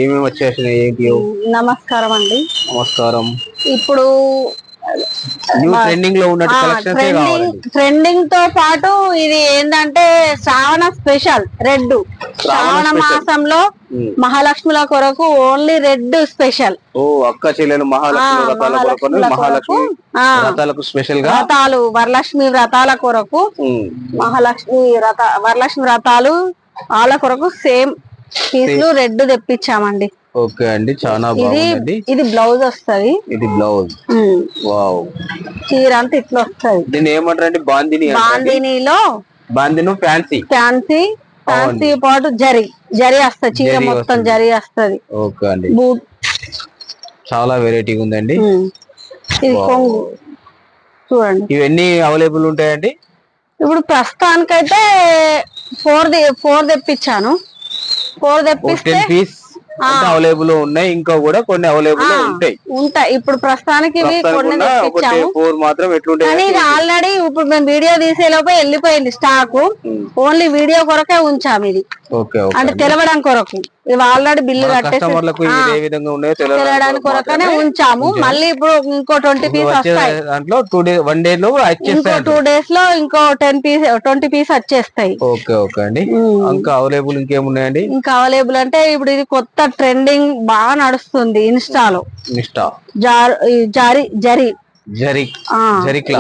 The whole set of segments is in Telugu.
ఏమేమి వచ్చేసినాయి ఏంటి? నమస్కారం అండి. నమస్కారం. ఇప్పుడు న్యూ ట్రెండింగ్ లో ఉన్నట్టు కలెక్షన్స్ కావాలండి. ట్రెండింగ్ తో పాటు ఇది ఏంటంటే శ్రావణ స్పెషల్ రెడ్. శ్రావణ మాసంలో మహాలక్ష్మిల కొరకు ఓన్లీ రెడ్ స్పెషల్. ఓ అక్క చెల్లెలు మహాలక్ష్మి వ్రతాల కొరకు, మహాలక్ష్మి వ్రతాలకు స్పెషల్ గా వ్రతాలు, వరలక్ష్మి వ్రతాల కొరకు, వరలక్ష్మి వ్రతాలు వాళ్ళ కొరకు సేమ్ పీసులు రెడ్ తెప్పించామండి. ఓకే అండి, చాలా బాగుంది. ఇది బ్లౌజ్ వస్తది. ఇది బ్లౌజ్. వావ్. చీర అంతా ఇట్లా వస్తది. దీన్ని ఏమంటారండి? బాందిని. బాందినిలో బాందిని ఫ్యాన్సీ ఫ్యాన్సీ పాటు జరీ వస్తది. చీర మొత్తం జరీ వస్తది. ఓకే అండి, చాలా వెరైటీగా ఉందండి. ఇది కొంగు చూడండి. ఇవన్నీ అవైలబుల్ ఉంటాయండి. ఇప్పుడు ప్రస్తుతానికైతే 4 తెప్పించాను. 4 తెప్పిస్తే అవైలబుల్ ఉన్నాయి. ఇంకా కూడా కొన్ని అవైలబుల్ ఉంటాయి. ఇప్పుడు ప్రస్తుతానికి ఇవి కొన్ని మాత్రం కానీ ఇది ఆల్రెడీ ఇప్పుడు మేము వీడియో తీసే లోపే వెళ్ళిపోయింది స్టాక్. ఓన్లీ వీడియో కొరకే ఉంచాము ఇది, అంటే తెలవడం కొరకు. ఇవి ఆల్రెడీ బిల్లు కట్టేసి తెలవడానికి కొరకనే ఉంచాము. మళ్ళీ ఇప్పుడు ఇంకో 20 పీస్ వస్తాయి. ఇంకో 2 days లో ఇంకో 20 పీస్ వచ్చేస్తాయి. ఇంకా అవైలబుల్ ఇంకేమున్నాయండి? ఇంకా అవైలబుల్ అంటే ఇప్పుడు ఇది కొత్త ట్రెండింగ్ బాగా నడుస్తుంది ఇన్స్టాలో.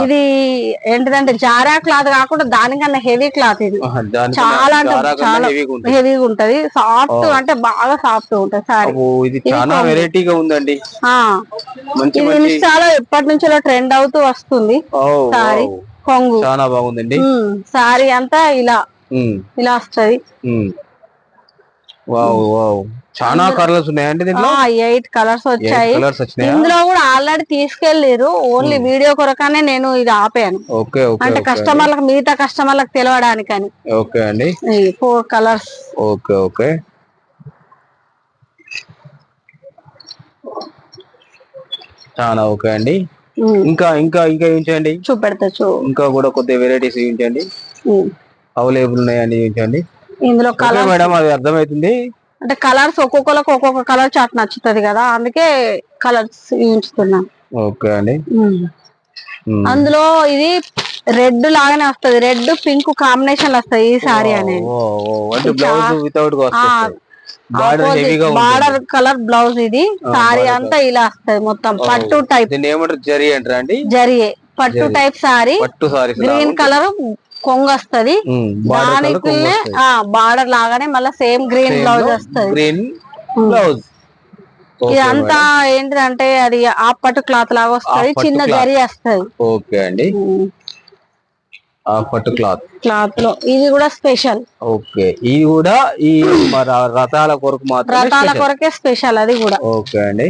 ఇది ఏంటిదంటే జారా క్లాత్ కాకుండా దానికన్నా హెవీ క్లాత్. ఇది చాలా అంటే చాలా హెవీగా ఉంటది. సాఫ్ట్ అంటే బాగా సాఫ్ట్ ఉంటది సారీ. ఇది చాలా వెరైటీగా ఉందండి. ఇది ఇన్స్టాలో ఎప్పటి నుంచో ట్రెండ్ అవుతూ వస్తుంది. సారీ కొంగు చాలా బాగుందండి. సారీ అంతా ఇలా వస్తది. చాలా కలర్స్ ఉన్నాయండి దీంట్లో. 8 కలర్స్ వచ్చాయి. ఇందులో కూడా ఆల్రెడీ తీసుకెళ్లిరు. ఓన్లీ వీడియో కొరకనే నేను ఇది ఆపాను. అంటే కస్టమర్లకు, మిగతా కస్టమర్లకు తెలవడానికని. ఓకే అండి, 4 కలర్స్. ఓకే చాలా ఓకే అండి. ఇంకా ఇంకా ఇంకా ఏంటండి చూపెడతా. ఇంకా కూడా కొద్ది వెరైటీస్ ఏంటండి అవైలబుల్ ఉన్నాయండి? ఏంటండి ఇందులో కలర్ మేడం? అది అర్థమవుతుంది. అంటే కలర్స్ ఒక్కొక్కరికి ఒక్కొక్క కలర్ చాట్ నచ్చుతుంది కదా, అందుకే కలర్స్ ఉంచుతున్నాం. ఓకే అండి. అందులో ఇది రెడ్ లాగానే వస్తది. రెడ్ పింక్ కాంబినేషన్ వస్తాయి ఈ సారీ అనేది. Border colour blouse. ఇది సారీ అంతా ఇలా వస్తది మొత్తం పట్టు టైప్. జరీ అంటారా అండి? జరియే పట్టు టైప్ సారీ. గ్రీన్ కలర్ కొంగు వస్తది. దానికి బార్డర్ లాగానే మళ్ళీ సేమ్ గ్రీన్ బ్లౌజ్ వస్తది. ఇదంతా ఏంటిదంటే అది ఆపట్టు క్లాత్ లాగా వస్తది. చిన్న జరీ వస్తది. ఓకే అండి, పట్టు క్లాత్ లో ఇది కూడా స్పెషల్. ఓకే, ఇది కూడా ఈ రథాల కొరకు మాత్రం, రథాల కొరకే స్పెషల్ అది కూడా. ఓకే అండి.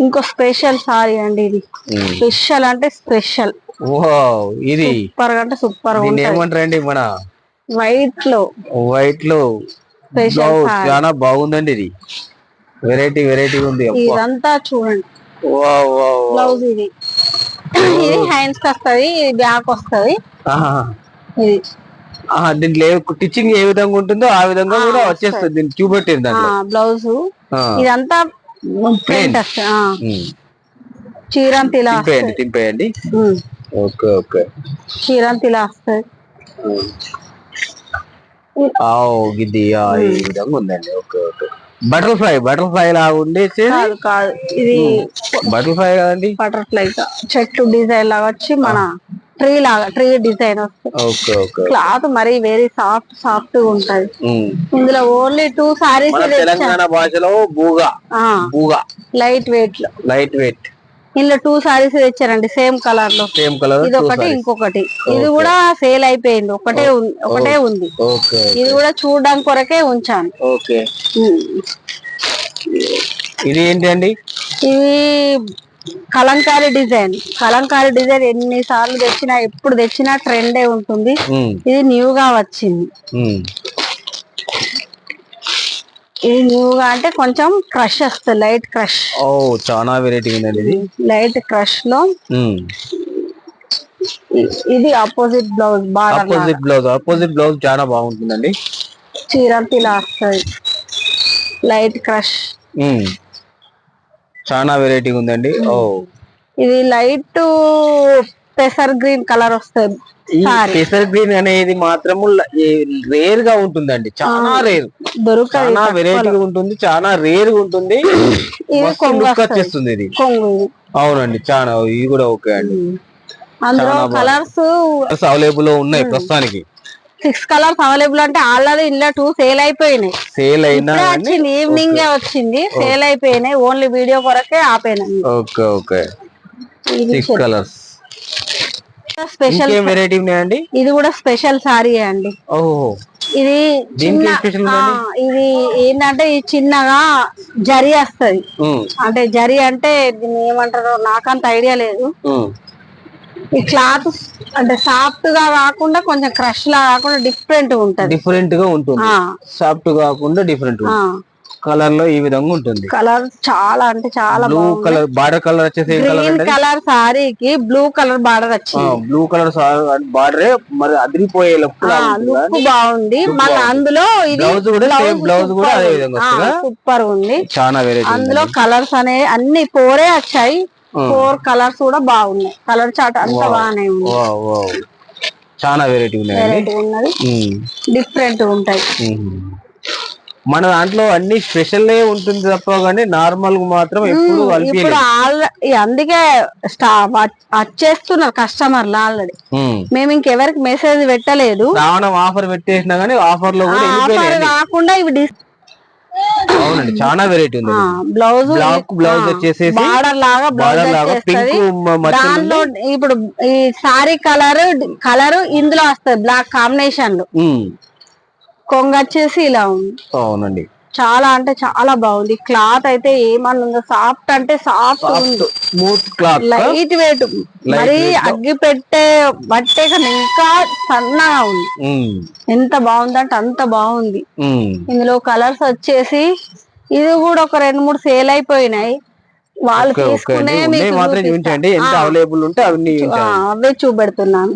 ఇంకో స్పెషల్ సారీ అండి. ఇది స్పెషల్ అంటే స్పెషల్. ఇది సూపర్ అంటే సూపర్. ఏమంటారండి మన వైట్ లో చాలా బాగుందండి. ఇది వెరైటీ ఉంది. ఇదంతా చూడండి. బ్లౌజ్ ఇది హ్యాండ్స్ కి వస్తది, బ్యాక్ వస్తది. ఇది దీంట్లో టిచ్చింగ్ ఏ విధంగా ఉంటుందో ఆ విధంగా కూడా వచ్చేస్తుంది. దీన్ని చూపెట్టింది బ్లౌజ్. ఇదంతా చీరంత ఇలా తింపేయండి. ఓకే చీరంత ఇలా వస్తుంది. ఇది ఈ విధంగా ఉందండి. ఓకే బటర్ఫ్లై లాగా ఉండేసి కాదు, ఇది బటర్ఫ్లై కదండి. బటర్ఫ్లై చెట్టు డిజైన్ లాగా వచ్చి మన ట్రీ డిజైన్ వస్తుంది. క్లాత్ మరి వెరీ సాఫ్ట్ గా ఉంటది. ఇందులో ఓన్లీ 2 సారీస్ తెలంగాణ భాషలో బూగా లైట్ వెయిట్. ఇందులో 2 సారీస్ తెచ్చారండి సేమ్ కలర్ లో. ఇది ఒకటి, ఇంకొకటి. ఇది కూడా సేల్ అయిపోయింది. ఒకటే ఉంది. ఇది కూడా చూడడానికి కొరకే ఉంచాను. ఇది ఏంటి అండి? ఇవి కలంకారీ డిజైన్ ఎన్నిసార్లు తెచ్చినా, ఎప్పుడు తెచ్చినా ట్రెండే ఉంటుంది. ఇది న్యూగా వచ్చింది. ఇది న్యూగా అంటే కొంచెం క్రష్ వస్తుంది, లైట్ క్రష్. చాలా వెరైటీ ఉందండి ఇది. లైట్ క్రష్ లో ఇది ఆపోజిట్ బ్లౌజ్ ఆపోజిట్ బ్లౌజ్ చాలా బాగుంటుందండి. చీరంతా ఇలా వస్తుంది, లైట్ క్రష్. చాలా వెరైటీగా ఉందండి. ఓ ఇది లైట్ పెసర్ గ్రీన్ కలర్ వస్తుంది. పెసర్ గ్రీన్ అనేది మాత్రము రేర్ గా ఉంటుందండి, చాలా రేర్, చాలా వెరైటీగా ఉంటుంది, చాలా రేర్ గా ఉంటుంది. వచ్చేస్తుంది ఇది. అవునండి, చాలా ఇది కూడా ఓకే అండి. అందులో కలర్స్ అవైలబుల్ ఉన్నాయి ప్రస్తుతానికి. 6 కలర్స్ అవైలబుల్ అంటే ఆల్రెడీ ఇంట్లో 2 సేల్ అయిపోయినాయి. సేల్ అయినా వచ్చింది, ఈవినింగ్ వచ్చింది, సేల్ అయిపోయినాయి. ఓన్లీ వీడియో కొరకే ఆపేనండి. Okay okay. 6 colours special variety ఉన్నాయండి. ఇది కూడా స్పెషల్ సారీ అండి. ఇది ఇది ఏంటంటే ఈ చిన్నగా జరి వస్తది. అంటే జరి అంటే దీన్ని ఏమంటారో నాకంత ఐడియా లేదు. ఈ క్లాత్ అంటే సాఫ్ట్ గా కాకుండా కొంచెం క్రష్ లా కాకుండా డిఫరెంట్ ఉంటది. డిఫరెంట్ గా ఉంటుంది, సాఫ్ట్ కాకుండా డిఫరెంట్. కలర్ లో ఈ విధంగా ఉంటుంది. కలర్ చాలా అంటే చాలా బ్లూ కలర్ బార్డర్ కలర్ వచ్చేసి గ్రీన్ కలర్ సారీకి బ్లూ కలర్ బార్డర్ వచ్చింది. బ్లూ కలర్ బార్డర్ మరి అదిరిపోయే లుక్ బాగుంది. మళ్ళీ అందులో బ్లౌజ్ కూడా అదే విధంగా సూపర్ ఉంది. చాలా వెరైటీ. అందులో కలర్స్ అనేవి అన్ని 4 వచ్చాయి. 4 కలర్స్ కూడా బాగున్నాయి. కలర్ చాట్ అంతా బాగానే ఉంది. చాలా వెరైటీ ఉన్నది, డిఫరెంట్ ఉంటాయి. మన దాంట్లో అన్ని స్పెషల్ ఉంటుంది తప్ప కానీ నార్మల్ మాత్రం ఎప్పుడు అందుకే వచ్చేస్తున్నారు కస్టమర్లు ఆల్రెడీ. మేము ఇంకెవరికి మెసేజ్ పెట్టలేదు. ఆఫర్ పెట్టేసినా గానీ ఆఫర్ లో కాకుండా ఇవి అవునండి చాలా వెరైటీ ఉంది. బ్లౌజ్ వచ్చేసి బార్డర్ లాగా దాంట్లో ఇప్పుడు ఈ సారీ కలర్ ఇందులో వస్తుంది బ్లాక్ కాంబినేషన్ లో. కొంగ వచ్చేసి ఇలా ఉంది. అవునండి, చాలా అంటే చాలా బాగుంది. క్లాత్ అయితే ఏమన్నా సాఫ్ట్ అంటే soft smooth cloth, light weight, మరి అగ్గి పెట్టే బట్టే కన్నా ఇంకా సన్నగా ఉంది. ఎంత బాగుందంటే అంత బాగుంది. ఇందులో కలర్స్ వచ్చేసి ఇది కూడా ఒక 2-3 సేల్ అయిపోయినాయి. వాళ్ళు తీసుకునే అవైలబుల్ ఉంటే అవే చూపెడుతున్నాను.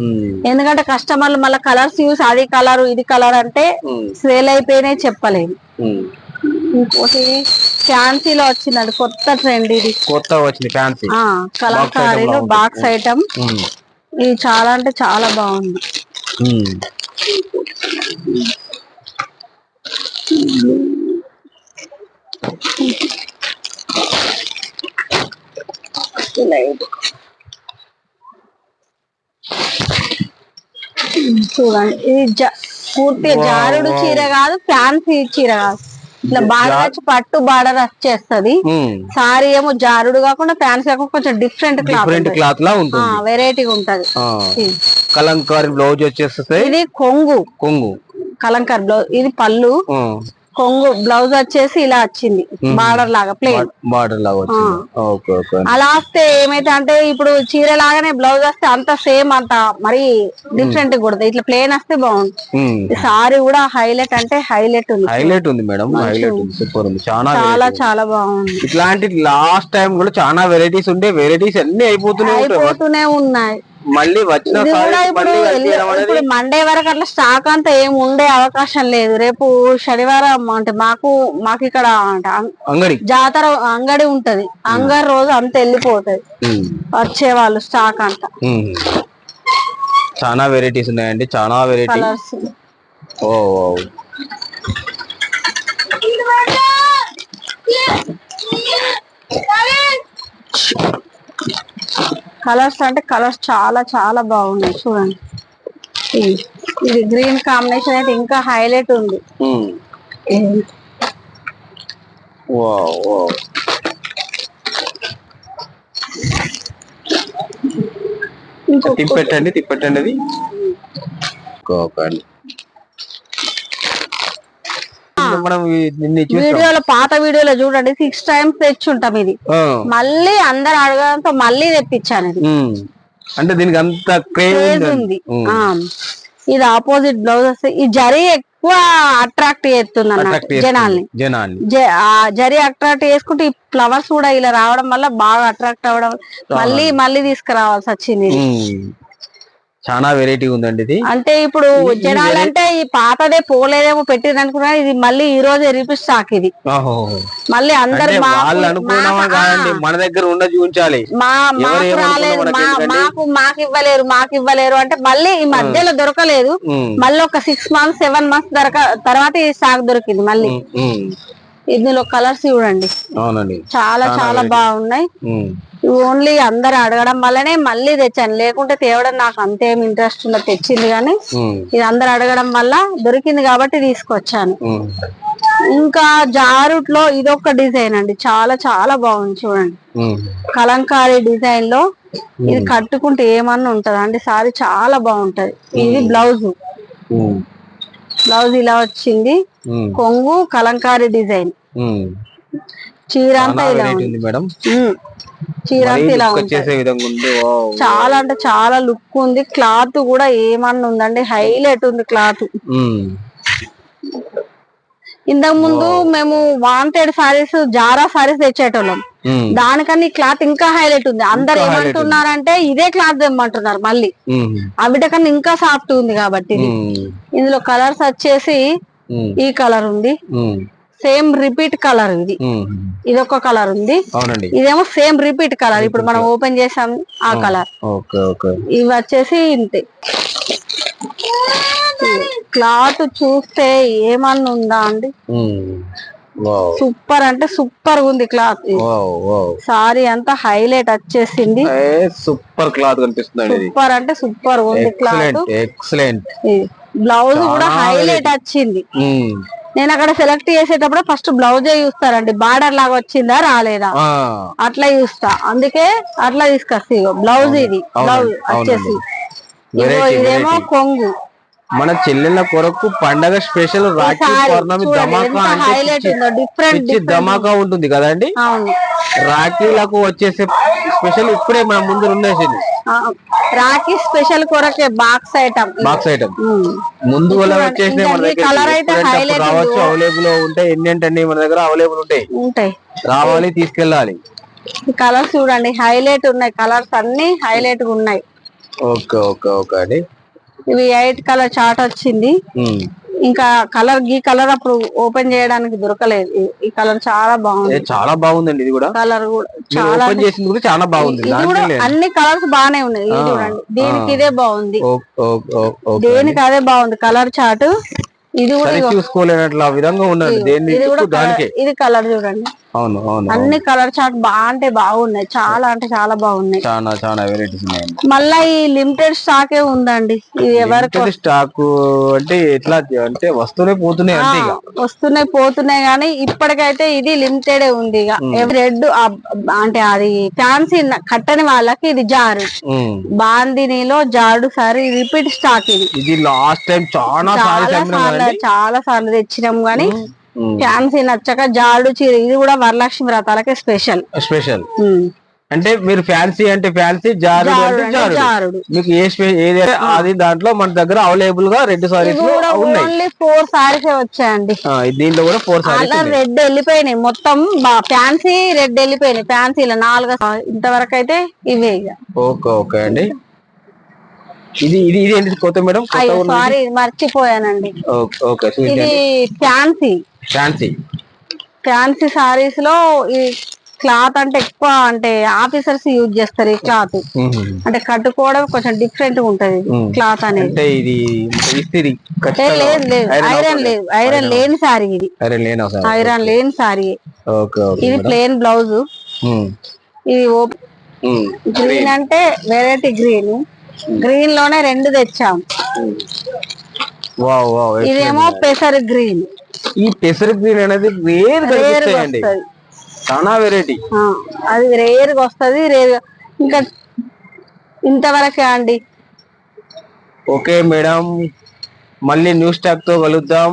ఎందుకంటే కస్టమర్లు మళ్ళీ కలర్స్ యూస్ అది కలర్ ఇది కలర్ అంటే సేల్ అయిపోయినాయి చెప్పలేము. ఇంకోటి ఫ్యాన్సీలో వచ్చిందండి కొత్త ట్రెండ్. ఇది కొత్త వచ్చింది ఫ్యాన్సీ కలంకారీలో బాక్స్ ఐటమ్. ఇది చాలా అంటే చాలా బాగుంది. చూడండి, ఇది పూర్తిగా జారుడు చీర కాదు, ఫ్యాన్సీ చీర కాదు. ఇట్లా బార్డర్ వచ్చి పట్టు బార్డర్ వచ్చేస్తది. సారీ ఏమో జారుడు కాకుండా ఫ్యాన్సీ కాకుండా కొంచెం డిఫరెంట్ క్లాత్ లా ఉంటుంది, వెరైటీగా ఉంటది. కలంకారీ బ్లౌజ్ వచ్చేస్తుంది. ఇది కొంగు కలంకారీ బ్లౌజ్. ఇది పళ్ళు. కొంగు బ్లౌజ్ వచ్చేసి ఇలా వచ్చింది, బార్డర్ లాగా ప్లేన్ బార్డర్ లాగా. అలా వస్తే ఏమైతే అంటే ఇప్పుడు చీర లాగానే బ్లౌజ్ వస్తే అంత సేమ్ అంత మరి డిఫరెంట్ కూడా. ఇట్లా ప్లేన్ వస్తే బాగుంది. సారీ కూడా హైలైట్ అంటే హైలైట్ ఉంది మేడం, హైలైట్ ఉంది, సూపర్ ఉంది, చాలా చాలా బాగుంది. ఇట్లాంటి లాస్ట్ టైం కూడా చాలా వెరైటీస్ ఉండే, వెరైటీస్ అన్ని అయిపోతూనే ఉన్నాయి. మళ్ళీ వచ్చిన ఇప్పుడు మండే వరకు అట్లా స్టాక్ అంతా ఏమి ఉండే అవకాశం లేదు. రేపు శనివారం అంటే మాకు ఇక్కడ జాతర అంగడి ఉంటది. అంగడి రోజు అంత వెళ్ళిపోతది వచ్చే వాళ్ళు స్టాక్ అంతా. చాలా వెరైటీస్ ఉన్నాయండి, చాలా వెరైటీస్. కలర్స్ అంటే కలర్స్ చాలా చాలా బాగున్నాయి. చూడండి, ఇది గ్రీన్ కాంబినేషన్ అయితే ఇంకా హైలైట్ ఉంది. తిప్పండి అది. వీడియోలో పాత వీడియోలో చూడండి 6 times తెచ్చుంటాం. ఇది మళ్ళీ అందరు అడగడంతో మళ్ళీ తెప్పించాను. ఇది అంటే దీనికి అంత క్రేజ్ ఉంది. ఇది ఆపోజిట్ బ్లౌజ్ వస్తే ఈ జరీ ఎక్కువ అట్రాక్ట్ చేస్తుంది అన్నట్టు జనాల్ని. జరీ అట్రాక్ట్ చేసుకుంటే ఈ ఫ్లవర్స్ కూడా ఇలా రావడం వల్ల బాగా అట్రాక్ట్ అవ్వడం, మళ్ళీ తీసుకురావాల్సి వచ్చింది. చాలా వెరైటీ ఉందండి ఇది. అంటే ఇప్పుడు జనాలంటే ఈ పాతదే పోలేదేమో పెట్టింది అనుకున్నా, ఇది మళ్ళీ ఈ రోజే రిపీట్ స్టాక్ ఇది. మళ్ళీ అందరు మన దగ్గర ఉన్న చూపించాలి, మాకు ఇవ్వలేరు అంటే మళ్ళీ ఈ మధ్యలో దొరకలేదు. మళ్ళీ ఒక 6 months 7 months తర్వాత ఈ స్టాక్ దొరికింది మళ్ళీ. ఇందులో కలర్స్ చూడండి, చాలా చాలా బాగున్నాయి. ఓన్లీ అందరు అడగడం వల్లనే మళ్ళీ తెచ్చాను, లేకుంటే తేవడం నాకు అంతేం ఇంట్రెస్ట్ ఉండదు. తెచ్చింది కానీ ఇది అందరు అడగడం వల్ల దొరికింది కాబట్టి తీసుకొచ్చాను. ఇంకా జారుట్లో ఇదొక డిజైన్ అండి, చాలా చాలా బాగుంది చూడండి. కలంకారీ డిజైన్ లో ఇది కట్టుకుంటే ఏమన్నా ఉంటదా అండి, సారీ చాలా బాగుంటది. ఇది బ్లౌజ్ ఇలా వచ్చింది, కొంగు కలంకారీ డిజైన్. చీర అంతా ఇలా ఉంది మేడం, చీర అంతా ఇలా ఉంది. చాలా అంటే చాలా లుక్ ఉంది. క్లాత్ కూడా ఏమన్నా ఉందండి, హైలైట్ ఉంది క్లాత్. ఇంతకు ముందు మేము వాంటెడ్ సారీస్, జారా సారీస్ తెచ్చేటోళ్ళం, దానికన్నా ఈ క్లాత్ ఇంకా హైలైట్ ఉంది. అందరు ఏమంటున్నారంటే ఇదే క్లాత్ తెమ్మంటున్నారు మళ్ళీ, అవిట కన్నా ఇంకా సాఫ్ట్ ఉంది కాబట్టి. ఇందులో కలర్స్ వచ్చేసి ఈ కలర్ ఉంది, సేమ్ రిపీట్ కలర్. ఇదొక కలర్ ఉంది, ఇదేమో సేమ్ రిపీట్ కలర్. ఇప్పుడు మనం ఓపెన్ చేసాం ఆ కలర్. ఇవి వచ్చేసి ఇంతే. క్లాత్ చూస్తే ఏమన్నా ఉందా అండి, సూపర్ అంటే సూపర్ ఉంది క్లాత్. సారీ అంతా హైలైట్ వచ్చేసింది, సూపర్ క్లాత్ కనిపిస్తుంది, సూపర్ అంటే సూపర్ ఉంది క్లాత్. ఎక్సలెంట్. బ్లౌజ్ కూడా హైలైట్ వచ్చింది. నేను అక్కడ సెలెక్ట్ చేసేటప్పుడు ఫస్ట్ బ్లౌజే చూస్తారండి, బార్డర్ లాగా వచ్చిందా రాలేదా అట్లా చూస్తా, అందుకే అట్లా తీసుకొస్తా. బ్లౌజ్ ఇది బ్లౌజ్ వచ్చేసి, ఇదేమో కొంగు. మన చెల్లెళ్ళ కొరకు పండగ స్పెషల్ రాఖీ పౌర్ణమి ధమాకా అంటే ధమాకా ఉంటుంది కదండి. రాఖీలకు వచ్చేసే స్పెషల్ ఇప్పుడే మన ముందు ఉండేసింది. రాఖీ స్పెషల్ కొరకే బాక్స్ ఐటమ్ ముందు వచ్చేసి మన దగ్గర రావచ్చు, అవైలబుల్ ఉంటాయి. ఎన్ని మన దగ్గర అవైలబుల్ ఉంటాయి, రావాలి తీసుకెళ్ళాలి. కలర్స్ చూడండి హైలైట్ ఉన్నాయి, కలర్స్ అన్ని హైలైట్ గా ఉన్నాయి. ఓకే ఓకే ఓకే అండి. ఇవి 8 కలర్ చార్ట్ వచ్చింది. ఇంకా ఈ కలర్ అప్పుడు ఓపెన్ చేయడానికి దొరకలేదు. ఈ కలర్ చాలా బాగుంది, చాలా బాగుందండి. ఇది కూడా కలర్ కూడా చాలా బాగుంది. అన్ని కలర్స్ బాగానే ఉన్నాయి. ఇది చూడండి, దీనికి ఇదే బాగుంది, దేనికి అదే బాగుంది కలర్ చార్ట్. ఇది కూడా చూసుకోలేనట్ల విధంగా ఉన్నది. ఇది కలర్ చూడండి, అవును అవును, అన్ని కలర్ చార్ట్ బాగున్నాయి, చాలా అంటే చాలా బాగున్నాయి. చాలా చాలా వెరైటీస్ ఉన్నాయి. మళ్ళా ఈ లిమిటెడ్ స్టాక్ ఉండదండి, ఇది ఎవరికి స్టాక్ అంటే ఎట్లా అంటే వస్తూనే పోతున్నాయి కానీ ఇప్పటికైతే ఇది లిమిటెడ్ ఉంది. ఇక రెడ్ అంటే అది ఫ్యాన్సీ కట్టని వాళ్ళకి ఇది జారు, బాందినీలో జాడు సారీ రిపీట్ స్టాక్. ఇది లాస్ట్ టైం చాలా సార్లు తెచ్చినాం గానీ ఫ్యాన్సీ నచ్చక జాడు చీర. ఇది కూడా వరలక్ష్మి వ్రతాలకే స్పెషల్. అంటే మీరు ఫ్యాన్సీ అంటే ఫ్యాన్సీ, జారుడు మీకు ఏదైతే అది దాంట్లో మన దగ్గర అవైలబుల్ గా 2 సారీస్ ఓన్లీ 4 సారీస్ వచ్చాయండి. దీంట్లో కూడా 4 సారీస్ రెడ్ వెళ్ళిపోయినాయి, మొత్తం ఫ్యాన్సీ రెడ్ వెళ్ళిపోయినాయి. ఫ్యాన్సీలో 4 ఇంతవరకు అయితే ఇవే. ఓకే ఓకే అండి. ఇది ఇది ఇది ఏంటి కొత్త మేడం? సారీ మర్చిపోయానండి. ఇది ఫ్యాన్సీ సారీస్ లో ఈ క్లాత్ అంటే ఎక్కువ అంటే ఆఫీసర్స్ యూజ్ చేస్తారు ఈ క్లాత్. అంటే కట్టుకోవడం కొంచెం డిఫరెంట్ గా ఉంటది క్లాత్ అనేది. ఐరన్ లేని సారీ ఇది, ఐరన్ లేని సారీ. ఇది ప్లేన్ బ్లౌజ్. ఇది గ్రీన్ అంటే వెరైటీ గ్రీన్ లోనే 2 తెచ్చాం. ఇదేమో పెసర్ గ్రీన్. ఈ పెసర్ గ్రీన్ అనేది రేర్, చాలా వెరైటీ. అది రేర్ గా వస్తుంది. ఇంకా ఇంతవరకే అండి. ఓకే మేడం, మళ్ళీ న్యూ స్టాక్ తో కలుద్దాం.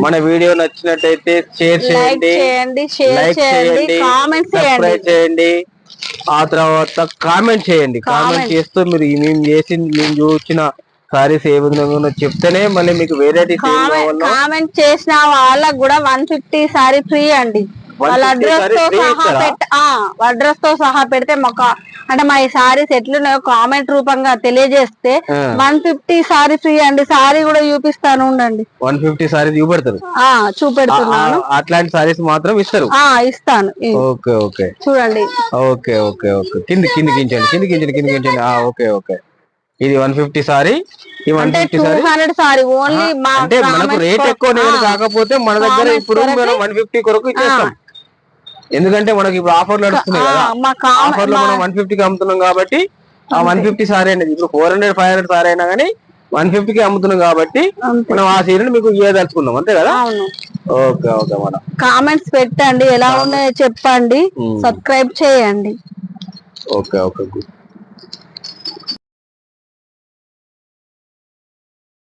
మన వీడియో నచ్చినట్టయితే షేర్ చేయండి, లైక్ చేయండి, సబ్స్క్రైబ్ చేయండి, ఆ తర్వాత కామెంట్ చేయండి. కామెంట్ చేస్తూ మీరు మేము చూసిన సారీస్ ఏ విధంగా చెప్తేనే మళ్ళీ మీకు వెరైటీ కామెంట్ చేసిన వాళ్ళకు కూడా 150 సారీ ఫ్రీ అండి. వాళ్ళ అడ్రస్ తో సహా పెడితే మాకు అంటే మా ఈ సారీస్ ఎట్లున్నాయో కామెంట్ రూపంగా తెలియజేస్తే 150 సారీ ఫ్రీ అండి. సారీ కూడా చూపిస్తాను ఉండండి. 150 సారీస్ చూపెడతారు? చూపెడుతున్నాను. అట్లాంటి సారీస్ మాత్రం ఇస్తారు? ఇస్తాను. ఓకే ఓకే చూడండి. ఓకే ఓకే ఓకే కిందికించండి. Okay okay. ఇది 150 సారీ, ఈ 150 సారీ ఓన్లీ. అంటే మనకు రేట్ ఎక్కువ కాకపోతే మన దగ్గర ఇప్పుడు మనం 150 కొరకు ఇచ్చేస్తాం. ఎందుకంటే మనకి ఇప్పుడు ఆఫర్లు నడుస్తున్నాయి కదా, ఆఫర్లు మనం 150కి అమ్ముతున్నాం కాబట్టి ఆ 150 సారీ అనేది ఇప్పుడు 400-500 సారీ అయినా కానీ 150కి అమ్ముతున్నాం కాబట్టి మనం ఆ సీరియల్ మీకు ఇవ్వదలుచుకున్నాం, అంతే కదా? Okay okay madam. కామెంట్స్ పెట్టండి, ఎలా ఉన్నాయో చెప్పండి, సబ్స్క్రైబ్ చేయండి. Okay okay.